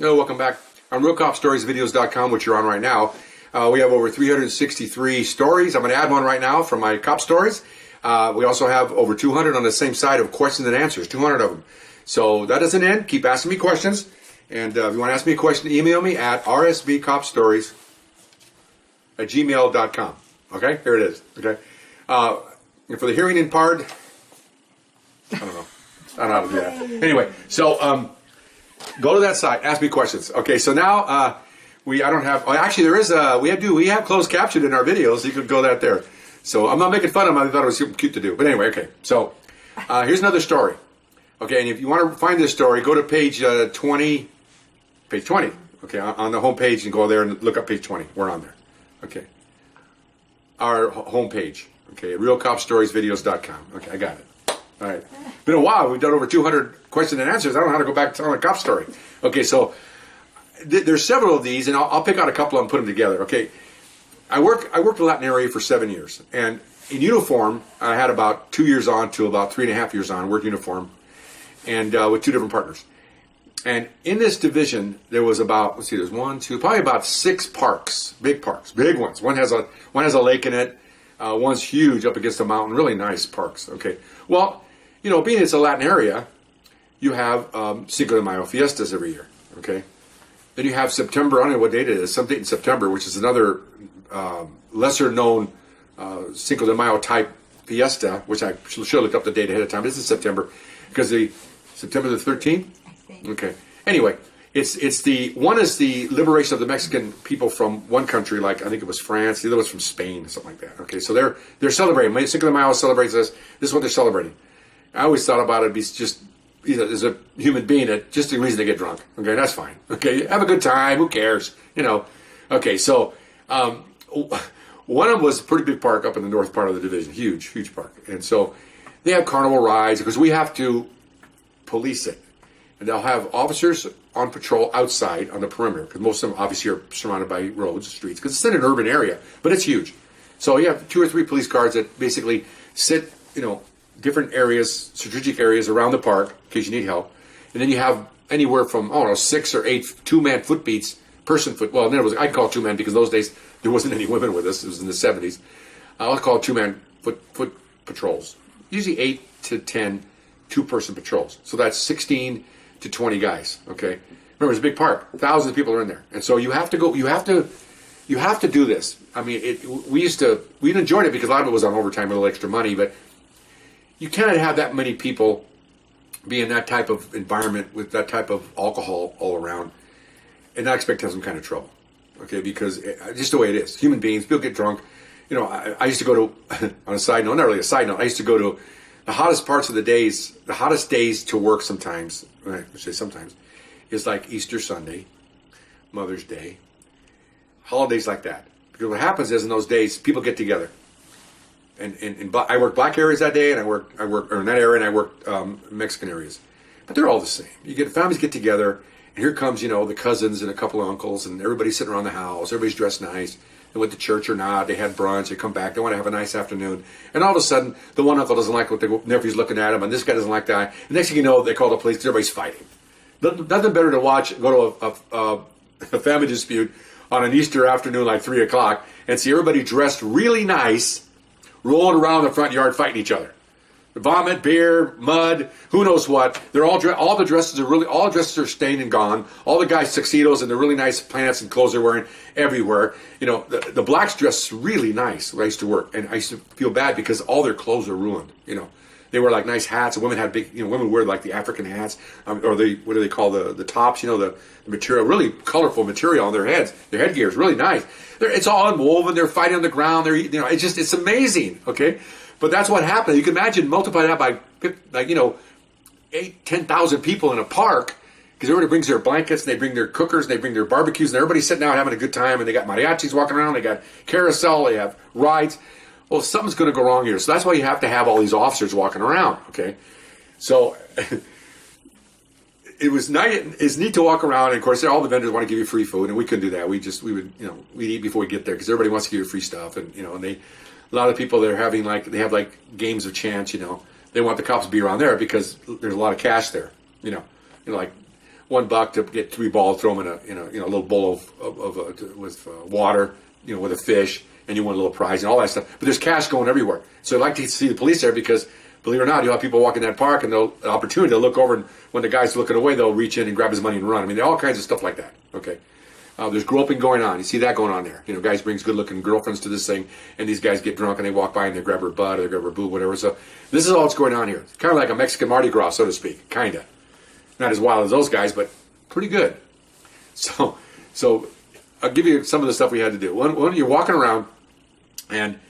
Hello, welcome back. On RealCopStoriesVideos.com, which you're on right now, we have over 363 stories. I'm going to add one right now from my cop stories. We also have over 200 on the same side of questions and answers, 200 of them. So that doesn't end. Keep asking me questions. And if you want to ask me a question, email me at rsbcopstories@gmail.com. Okay? Here it is. Okay? And for the hearing in part, I don't know how to do that. Anyway, so go to that site. Ask me questions. Okay, so now I don't have. Oh, actually, there is we have closed caption in our videos. You could go there. So I'm not making fun of them. I thought it was cute to do. But anyway, okay. So here's another story. Okay, and if you want to find this story, go to page 20. Page 20. Okay, on the home page, and go there and look up page 20. We're on there. Okay. Our home page. Okay, RealCopStoriesVideos.com. Okay, I got it. All right. Been a while. We've done over 200 questions and answers. I don't know how to go back to telling a cop story. Okay, so there's several of these, and I'll pick out a couple of them and put them together. Okay, I worked in Latin area for 7 years, and in uniform, I had about 2 years on to about 3.5 years on, work uniform, and with two different partners. And in this division, there was about, there's probably about 6 parks, big ones. One has a lake in it. One's huge up against a mountain, really nice parks. Okay, well, being it's a Latin area, you have Cinco de Mayo Fiestas every year. Okay, then you have September. I don't know what date it is. Some date in September, which is another lesser known Cinco de Mayo type fiesta, which I should have looked up the date ahead of time. This is September, because September the 13th. Okay. Anyway, it's the one is the liberation of the Mexican people from one country, like I think it was France. The other was from Spain, something like that. Okay, so they're celebrating. Cinco de Mayo celebrates this. This is what they're celebrating. I always thought about it as just as a human being, just a reason to get drunk. Okay, that's fine. Okay, have a good time. Who cares? Okay, so one of them was a pretty big park up in the north part of the division, huge park, and so they have carnival rides because we have to police it. And they'll have officers on patrol outside on the perimeter, because most of them obviously are surrounded by roads, streets, because it's in an urban area, but it's huge. So you have 2 or 3 police cars that basically sit, different areas, strategic areas around the park in case you need help. And then you have anywhere from, 6 or 8 2-man foot beats, person foot. Well, then I'd call it 2-man because those days there wasn't any women with us. It was in the 70s. I'll call it 2-man foot patrols. Usually 8 to 10 2-person patrols. So that's 16 to 20 guys. Okay, remember it's a big park, thousands of people are in there, and so you have to do this. I mean, we enjoyed it because a lot of it was on overtime, a little extra money, but you cannot have that many people be in that type of environment with that type of alcohol all around and not expect to have some kind of trouble. Okay, because just the way it is, human beings, people get drunk. I used to go to on a side note, not really a side note, I used to go to the hottest parts of the hottest days to work sometimes, I say sometimes, is like Easter Sunday, Mother's Day, holidays like that. Because what happens is in those days, people get together. And I work black areas that day, and I work in that area, and I work Mexican areas. But they're all the same. Families get together, and here comes, the cousins and a couple of uncles, and everybody's sitting around the house, everybody's dressed nice. They went to church or not, they had brunch, they come back, they want to have a nice afternoon. And all of a sudden, the one uncle doesn't like what the nephew's looking at him, and this guy doesn't like that. And next thing you know, they call the police because everybody's fighting. Nothing better to go to a family dispute on an Easter afternoon like 3 o'clock and see everybody dressed really nice, rolling around the front yard fighting each other. Vomit, beer, mud, who knows what. They're all the dresses are stained and gone. All the guys' tuxedos and the really nice pants and clothes they're wearing everywhere. The blacks dress really nice where I used to work, and I used to feel bad because all their clothes are ruined. They wear like nice hats, and women had big, women wear like the African hats, or what do they call the tops? The material, really colorful material on their heads. Their headgear is really nice. It's all unwoven. They're fighting on the ground. They're eating. It's amazing. Okay. But that's what happened. You can imagine multiply that by 10,000 people in a park, because everybody brings their blankets, and they bring their cookers, and they bring their barbecues, and everybody's sitting out having a good time, and they got mariachis walking around, they got carousel, they have rides. Well, something's going to go wrong here. So that's why you have to have all these officers walking around. Okay, so it's neat to walk around, and of course all the vendors want to give you free food, and we couldn't do that. We'd eat before we get there because everybody wants to give you free stuff, and a lot of people they have games of chance. They want the cops to be around there because there's a lot of cash there. Like $1 to get 3 balls, throw them in a little bowl with water, with a fish, and you win a little prize and all that stuff. But there's cash going everywhere. So I'd like to see the police there because, believe it or not, you'll have people walk in that park and they'll an opportunity to look over, and when the guy's looking away, they'll reach in and grab his money and run. I mean, there are all kinds of stuff like that. Okay. There's groping going on. You see that going on there. Guys brings good-looking girlfriends to this thing, and these guys get drunk and they walk by and they grab her butt or they grab her boob, whatever. So this is all that's going on here. It's kind of like a Mexican Mardi Gras, so to speak. Kind of. Not as wild as those guys, but pretty good. So I'll give you some of the stuff we had to do. When you're walking around, and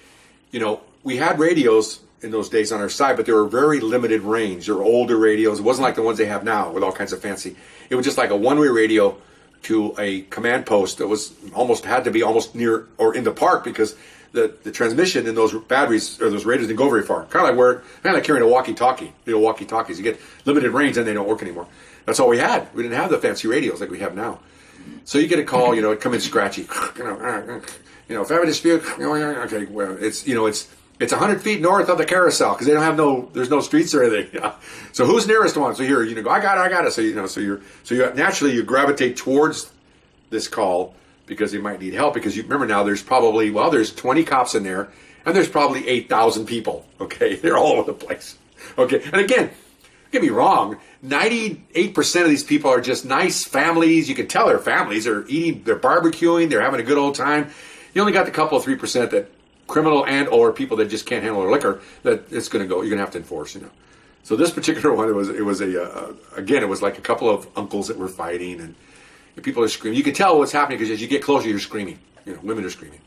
we had radios in those days on our side, but they were very limited range. They were older radios. It wasn't like the ones they have now with all kinds of fancy. It was just like a one-way radio to a command post that had to be almost near or in the park, because the transmission in those batteries or those radios didn't go very far. Kind of like carrying a walkie-talkie. Walkie-talkies. You get limited range and they don't work anymore. That's all we had. We didn't have the fancy radios like we have now. So you get a call, it'd come in scratchy. If I have a dispute, okay, well, it's 100 feet north of the carousel, because they don't have there's no streets or anything. Yeah. So who's nearest one? So here, go, I got it. So you naturally you gravitate towards this call because they might need help, because you remember now there's 20 cops in there, and there's probably 8,000 people. Okay, they're all over the place. Okay, and again, don't get me wrong, 98% of these people are just nice families. You can tell they're families. They're eating, they're barbecuing, they're having a good old time. You only got the couple of 3% that criminal and or people that just can't handle their liquor, that it's going to go. You're going to have to enforce. So this particular one, it was like a couple of uncles that were fighting, and people are screaming. You can tell what's happening because as you get closer, you're screaming. Women are screaming,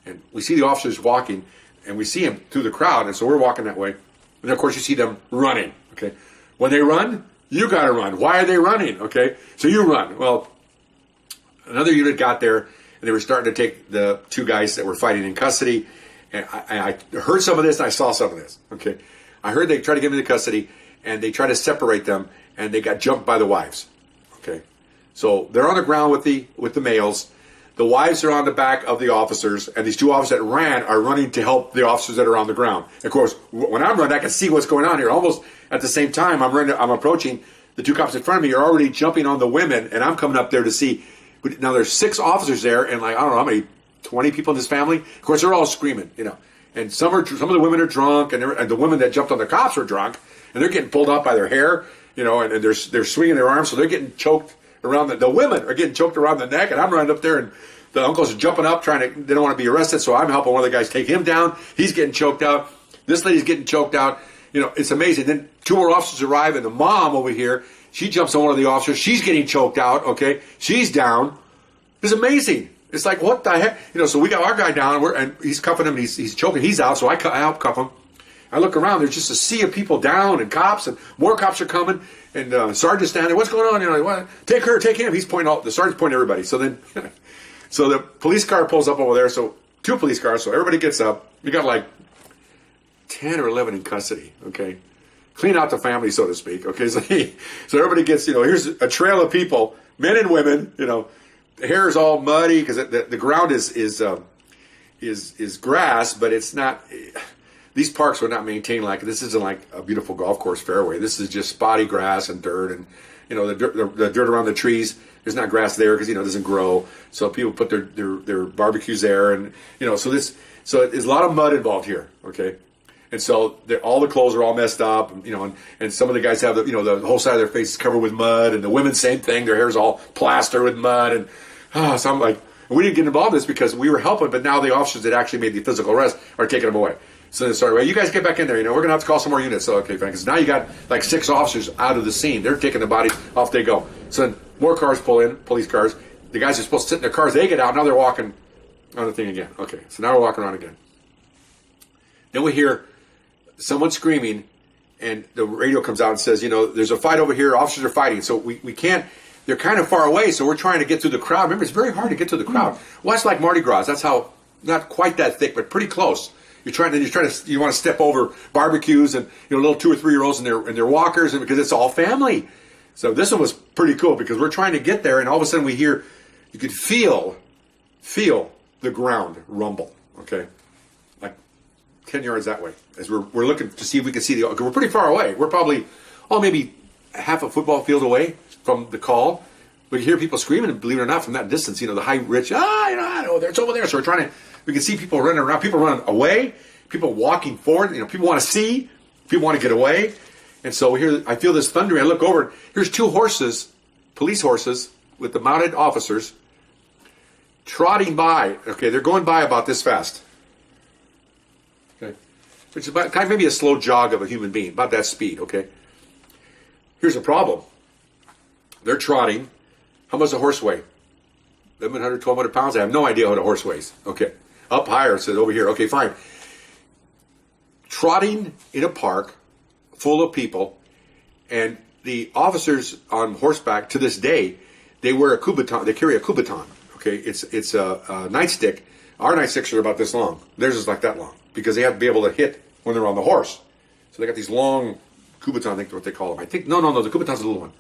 and we see the officers walking, and we see them through the crowd, and so we're walking that way, and then of course you see them running. Okay, when they run, you got to run. Why are they running? Okay, so you run. Well, another unit got there, and they were starting to take the 2 guys that were fighting in custody. And I heard some of this, and I saw some of this. Okay, I heard they tried to get them into custody, and they tried to separate them, and they got jumped by the wives. Okay, so they're on the ground with the males. The wives are on the back of the officers, and these 2 officers that ran are running to help the officers that are on the ground. Of course, when I'm running, I can see what's going on here. Almost at the same time, I'm approaching. The 2 cops in front of me are already jumping on the women, and I'm coming up there to see. Now there's 6 officers there, and I don't know how many, 20 people in this family. Of course, they're all screaming, And some of the women are drunk, and the women that jumped on the cops were drunk, and they're getting pulled up by their hair, and they're swinging their arms, so they're getting choked around the women are getting choked around the neck, and I'm running up there, and the uncles are jumping up, they don't want to be arrested, so I'm helping one of the guys take him down. He's getting choked out. This lady's getting choked out. It's amazing. Then 2 more officers arrive, and the mom over here, she jumps on one of the officers. She's getting choked out. Okay, she's down. It's amazing. It's like, what the heck? So we got our guy down, and he's cuffing him, and he's choking. He's out, so I help cuff him. I look around. There's just a sea of people down, and cops, and more cops are coming. And sergeant's standing there. What's going on? What? Take her, take him. He's pointing out. The sergeant's pointing at everybody. So then, so the police car pulls up over there. So 2 police cars. So everybody gets up. We got like 10 or 11 in custody. Okay, clean out the family, so to speak. Okay, so everybody gets. Here's a trail of people, men and women. The hair is all muddy because the ground is grass, but it's not. These parks are not maintained like this. Isn't like a beautiful golf course fairway. This is just spotty grass and dirt, and the dirt around the trees. There's not grass there because it doesn't grow. So people put their barbecues there, and so there's a lot of mud involved here. Okay, and so all the clothes are all messed up, and some of the guys have the whole side of their face is covered with mud, and the women same thing. Their hair's all plastered with mud, and so I'm like, we didn't get involved in this because we were helping, but now the officers that actually made the physical arrest are taking them away. So they started, well, you guys get back in there. We're going to have to call some more units. So, okay, fine. Because now you got like 6 officers out of the scene. They're taking the bodies, off they go. So then more cars pull in, police cars. The guys are supposed to sit in their cars. They get out. Now they're walking on the thing again. Okay, so now we're walking around again. Then we hear someone screaming, and the radio comes out and says, there's a fight over here. Officers are fighting. So we can't, they're kind of far away, so we're trying to get through the crowd. Remember, it's very hard to get through the crowd. Well, that's like Mardi Gras. That's how, not quite that thick, but pretty close. You want to step over barbecues and little 2 or 3-year-olds and their walkers, and because it's all family. So this one was pretty cool because we're trying to get there, and all of a sudden we hear, you could feel the ground rumble. Okay, like 10 yards that way. As we're looking to see if we can see we're pretty far away. We're probably maybe half a football field away from the call. We hear people screaming, and believe it or not, from that distance, the high rich, I know, it's over there. So we can see people running around, people running away, people walking forward, people want to see, people want to get away. And so I feel this thundering. I look over, here's 2 horses, police horses, with the mounted officers, trotting by. Okay, they're going by about this fast. Okay, which is about kind of maybe a slow jog of a human being, about that speed. Okay, here's the problem. They're trotting. How much does a horse weigh? 1,100, 1,200 pounds? I have no idea what a horse weighs. Okay, up higher, it says over here. Okay, fine. Trotting in a park full of people, and the officers on horseback to this day, they wear a kubaton. They carry a kubaton. Okay, it's a nightstick. Our nightsticks are about this long. Theirs is like that long because they have to be able to hit when they're on the horse. So they got these long kubaton. I think that's what they call them. I think no. The kubaton's a little one.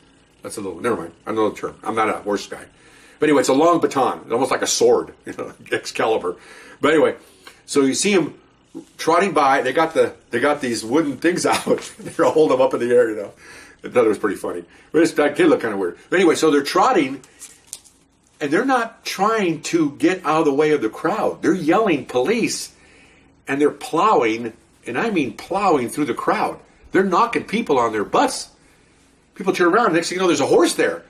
That's a little one. Never mind. I know the term. I'm not a horse guy. But anyway, it's a long baton. It's almost like a sword, Excalibur. But anyway, so you see them trotting by. They got these wooden things out. They're holding them up in the air. I thought it was pretty funny. But that kid looked kind of weird. But anyway, so they're trotting, and they're not trying to get out of the way of the crowd. They're yelling police, and they're plowing, and I mean plowing through the crowd. They're knocking people on their butts. People turn around, next thing you know, there's a horse there.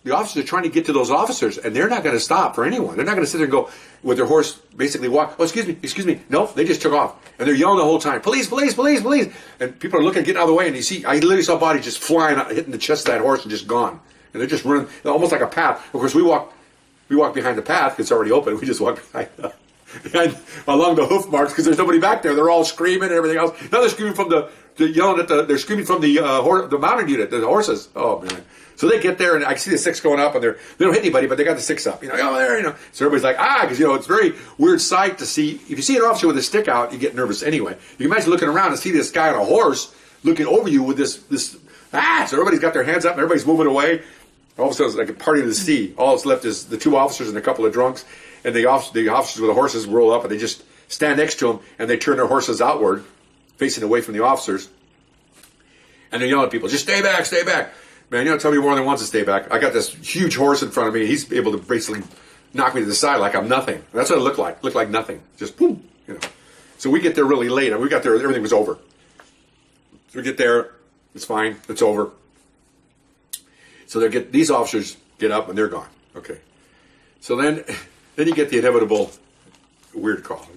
The officers are trying to get to those officers, and they're not going to stop for anyone. They're not going to sit there and go with their horse, basically walk. Oh, excuse me. No, they just took off. And they're yelling the whole time, police, police, police, police. And people are looking, getting out of the way, and I literally saw bodies just flying out, hitting the chest of that horse and just gone. And they're just running, almost like a path. Of course, we walk behind the path, it's already open. We just walk behind along the hoof marks because there's nobody back there. They're all screaming and everything else. Now they're screaming from they're screaming from the mounted unit, the horses. Oh man! So they get there and I see the 6 going up and they don't hit anybody, but they got the 6 up. So everybody's like because it's a very weird sight to see. If you see an officer with a stick out, you get nervous anyway. You can imagine looking around and see this guy on a horse looking over you with this. So everybody's got their hands up and everybody's moving away. All of a sudden, it's like a party to the sea. All that's left is the 2 officers and a couple of drunks. And the officers with the horses roll up and they just stand next to them and they turn their horses outward, facing away from the officers. And they're yelling at people, just stay back, stay back. Man, tell me more than once to stay back. I got this huge horse in front of me. He's able to basically knock me to the side like I'm nothing. That's what it looked like. Looked like nothing. Just boom, So we get there really late. And we got there, everything was over. So we get there, it's fine, it's over. So these officers get up and they're gone. Okay. So then you get the inevitable weird call.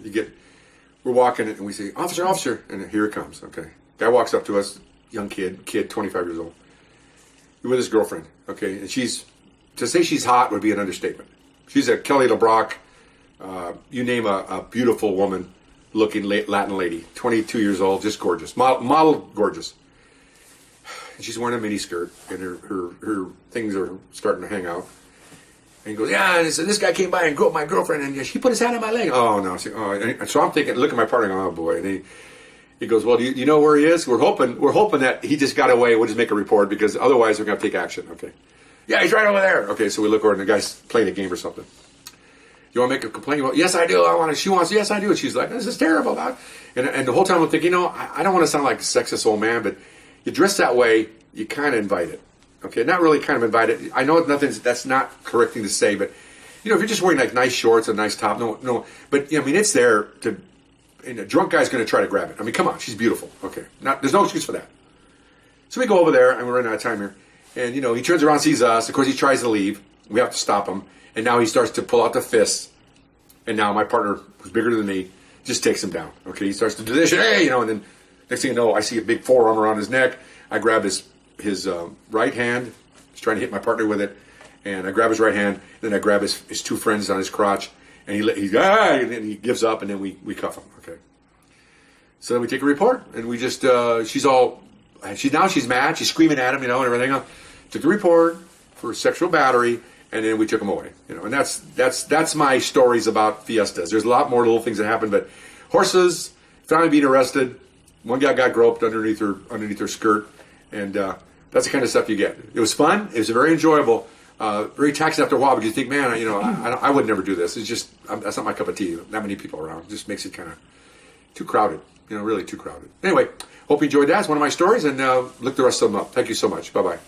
We're walking and we say, officer, and here it comes. Okay. Guy walks up to us, young kid, 25 years old, with his girlfriend. Okay. And to say she's hot would be an understatement. She's a Kelly LeBrock, you name a beautiful woman looking Latin lady, 22 years old, just gorgeous, model gorgeous. And she's wearing a mini skirt and her things are starting to hang out. And he goes, and so this guy came by and groped my girlfriend, and he put his hand on my leg. Oh, no. So I'm thinking, look at my partner, oh, boy. And he goes, well, do you know where he is? We're hoping that he just got away. We'll just make a report, because otherwise we're going to take action. Okay. Yeah, he's right over there. Okay, so we look over, and the guy's playing a game or something. You want to make a complaint? Well, yes, I do. She wants, yes, I do. And she's like, this is terrible. And the whole time I'm thinking, I don't want to sound like a sexist old man, but you dress that way, you kind of invite it. Okay, not really kind of invite it. I know that's not correct thing to say, but, if you're just wearing like nice shorts and a nice top, no. But, it's there to, and a drunk guy's going to try to grab it. I mean, come on, she's beautiful. Okay, there's no excuse for that. So we go over there, and we're running out of time here. And, he turns around, sees us. Of course, he tries to leave. We have to stop him. And now he starts to pull out the fists. And now my partner, who's bigger than me, just takes him down. Okay, he starts to do this, hey, and then next thing you know, I see a big forearm around his neck. I grab his right hand. He's trying to hit my partner with it. And I grab his right hand. Then I grab his 2 friends on his crotch. And and then he gives up, and then we cuff him. Okay. So then we take a report. And we just, she's mad. She's screaming at him, and everything else. Took the report for sexual battery. And then we took him away, and that's my stories about Fiestas. There's a lot more little things that happen, but horses, family being arrested, one guy got groped underneath her skirt, and that's the kind of stuff you get. It was fun. It was very enjoyable, very taxing after a while, because you think, man, I would never do this. It's just that's not my cup of tea. That many people around, it just makes it kind of too crowded. Really too crowded. Anyway, hope you enjoyed that. It's one of my stories, and look the rest of them up. Thank you so much. Bye bye.